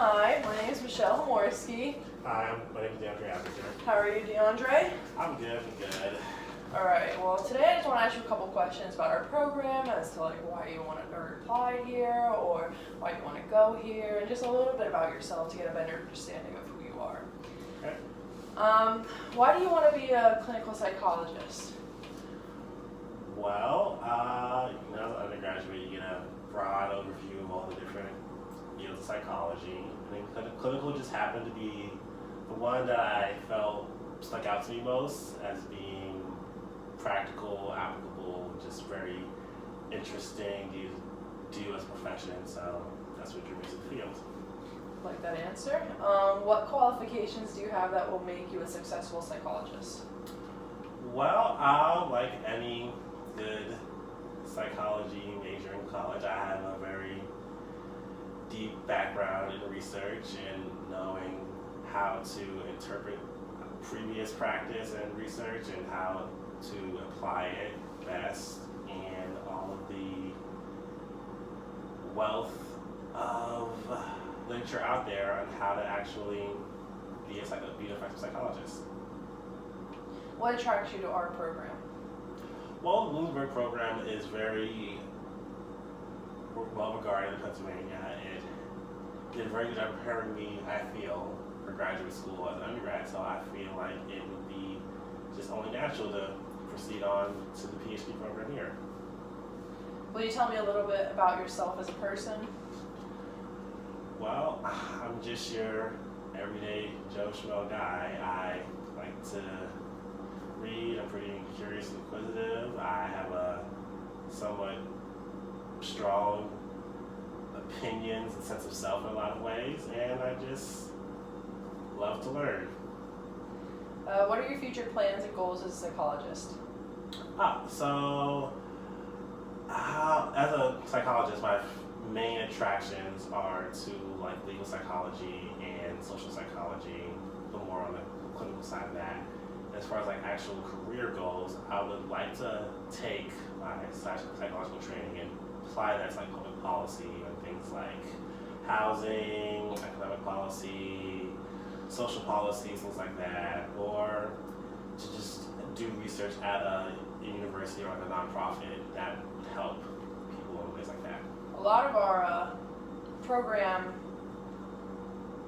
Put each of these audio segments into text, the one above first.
Hi, my name is Michelle Homorsky. Hi, my name is DeAndre. How are you, DeAndre? I'm good. Alright, well today I just want to ask you a couple questions about our program as to like why you want to apply here or why you want to go here and just a little bit about yourself to get a better understanding of who you are. Okay. Why do you want to be a clinical psychologist? Well, as an undergraduate, you get a broad overview of all the different fields of psychology. I think clinical just happened to be the one that I felt stuck out to me most as being practical, applicable, just very interesting to do as a profession. So that's what drew me to the field. Like that answer. What qualifications do you have that will make you a successful psychologist? Well, like any good psychology major in college, I have a very deep background in research and knowing how to interpret previous practice and research and how to apply it best, and all of the wealth of literature out there on how to actually be an effective psychologist. What attracts you to our program? Well, the Bloomsburg program is very well regarded in Pennsylvania. It did a very good job preparing me, I feel, for graduate school as an undergrad, so I feel like it would be just only natural to proceed on to the PhD program here. Will you tell me a little bit about yourself as a person? Well, I'm just your everyday Joe Schmo guy. I like to read. I'm pretty curious and inquisitive. I have a somewhat strong opinions and sense of self in a lot of ways, and I just love to learn. What are your future plans and goals as a psychologist? As a psychologist, my main attractions are to like legal psychology and social psychology, but more on the clinical side of that. As far as like actual career goals, I would like to take my psychological training and apply that to like public policy and things like housing, economic policy, social policy, things like that, or to just do research at a university or like a nonprofit that would help people in ways like that. A lot of our program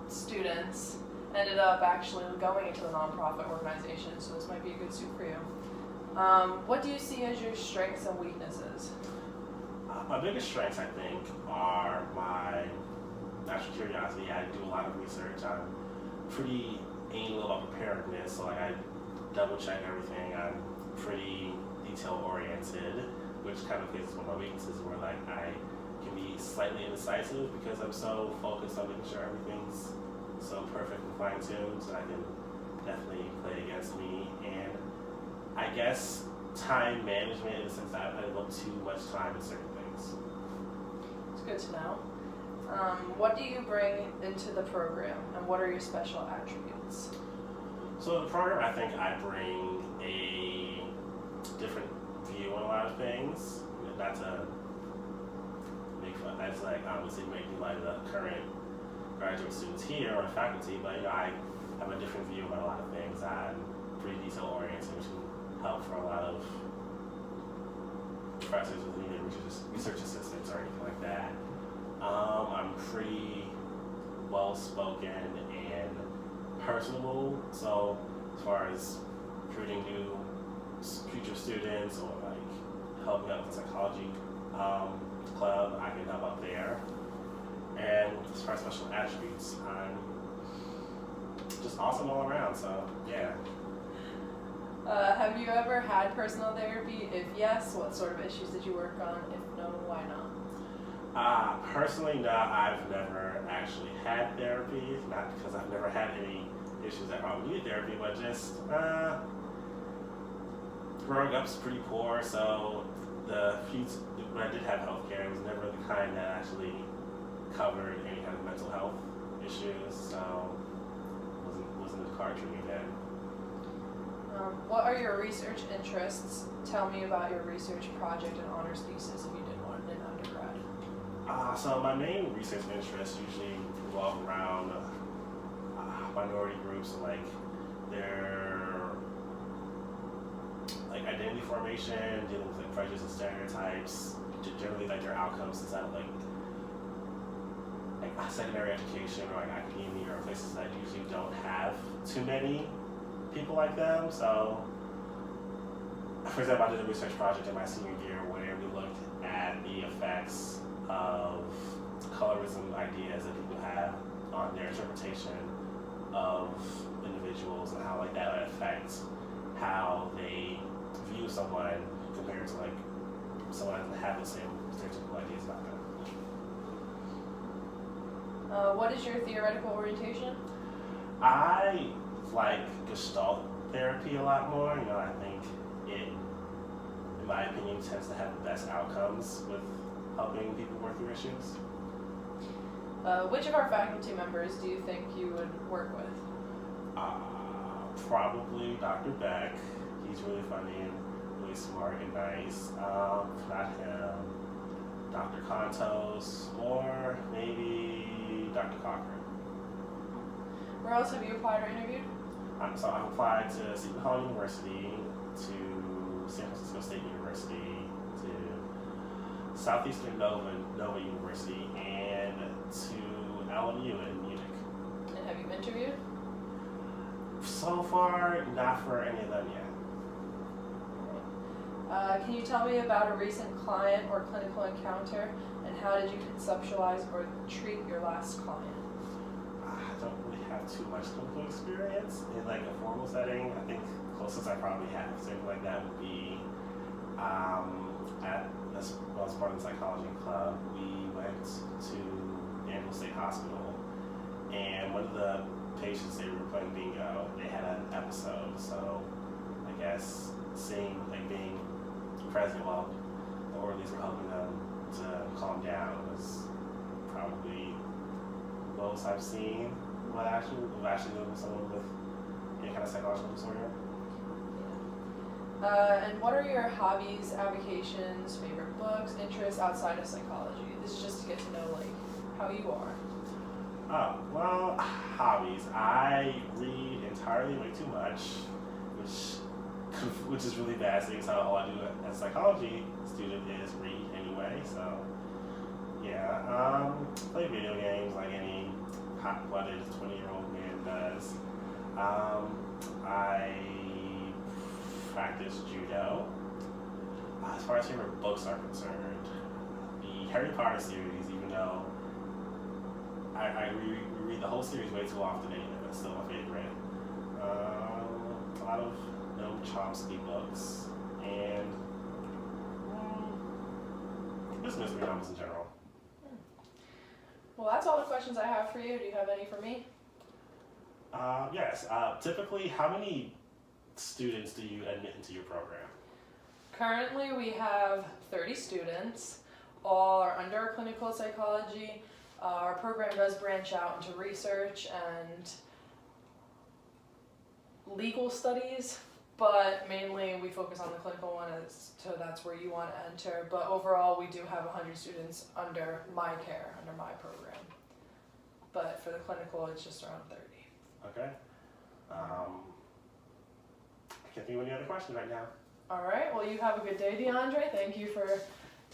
students ended up actually going into the nonprofit organization, so this might be a good suit for you. What do you see as your strengths and weaknesses? My biggest strengths, I think, are my natural curiosity. I do a lot of research. I'm pretty anal about preparedness, so like I double check everything. I'm pretty detail oriented, which kind of plays one of my weaknesses where like I can be slightly indecisive because I'm so focused on making sure everything's so perfect and fine-tuned, so I can definitely play against me. And I guess time management in the sense that I devote too much time in certain things. It's good to know. What do you bring into the program, and what are your special attributes? So the program, I think I bring a different view on a lot of things. Not to make fun, that's like obviously making light of the current graduate students here or faculty, but I have a different view about a lot of things. I'm pretty detail oriented, which can help for a lot of professors with needed research assistants or anything like that. I'm pretty well spoken and personable, so as far as recruiting new future students or like helping out with the psychology club, I can help out there. And as far as special attributes, I'm just awesome all around, so yeah. Have you ever had personal therapy? If yes, what sort of issues did you work on? If no, why not? Personally, no, I've never actually had therapy, not because I've never had any issues that probably needed therapy, but just growing up's pretty poor, so when I did have healthcare, it was never the kind that actually covered any kind of mental health issues, so wasn't in the cards for me then. What are your research interests? Tell me about your research project and honors thesis if you did one in undergrad. So my main research interest usually revolve around minority groups, and like their like identity formation, dealing with like prejudice and stereotypes, generally like their outcomes inside of like secondary education or like academia or places that usually don't have too many people like them. So, for example, I did a research project in my senior year where we looked at the effects of colorism ideas that people have on their interpretation of individuals and how like that would affect how they view someone compared to like someone that doesn't have the same stereotypical ideas about them. What is your theoretical orientation? I like Gestalt therapy a lot more. You know, I think it, in my opinion, tends to have the best outcomes with helping people work through issues. Which of our faculty members do you think you would work with? Probably Dr. Beck. He's really funny and really smart and nice. Not him. Dr. Contos, or maybe Dr. Cochran. Where else have you applied or interviewed? So I've applied to Seton Hall University, to San Francisco State University, to Southeastern Nova University, and to LMU in Munich. And have you interviewed? So far, not for any of them yet. Can you tell me about a recent client or clinical encounter, and how did you conceptualize or treat your last client? I don't really have too much clinical experience in like a formal setting. I think closest I probably have something like that would be as part of the psychology club. We went to Danville State Hospital, and one of the patients they were playing bingo, they had an episode. So I guess being present while the orderlies were helping them to calm down was probably the most I've seen what actually living with someone with any kind of psychological disorder. And what are your hobbies, avocations, favorite books, interests outside of psychology? This is just to get to know like how you are. Oh, well, hobbies. I read entirely way too much, which is really bad, seeing as how all I do as a psychology student is read anyway. So, yeah, play video games like any hot-blooded 20-year-old man does. I practice judo. As far as favorite books are concerned, the Harry Potter series, even though I reread the whole series way too often anyway, but it's still my favorite. A lot of Noam Chomsky books, and just mystery novels in general. Well, that's all the questions I have for you. Do you have any for me? Yes. Typically, how many students do you admit into your program? Currently, we have 30 students. All are under clinical psychology. Our program does branch out into research and legal studies, but mainly we focus on the clinical one, so that's where you want to enter. But overall, we do have 100 students under my care, under my program. But for the clinical, it's just around 30. Okay. I can't think of any other questions right now. All right, well, you have a good day, DeAndre. Thank you for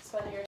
spending your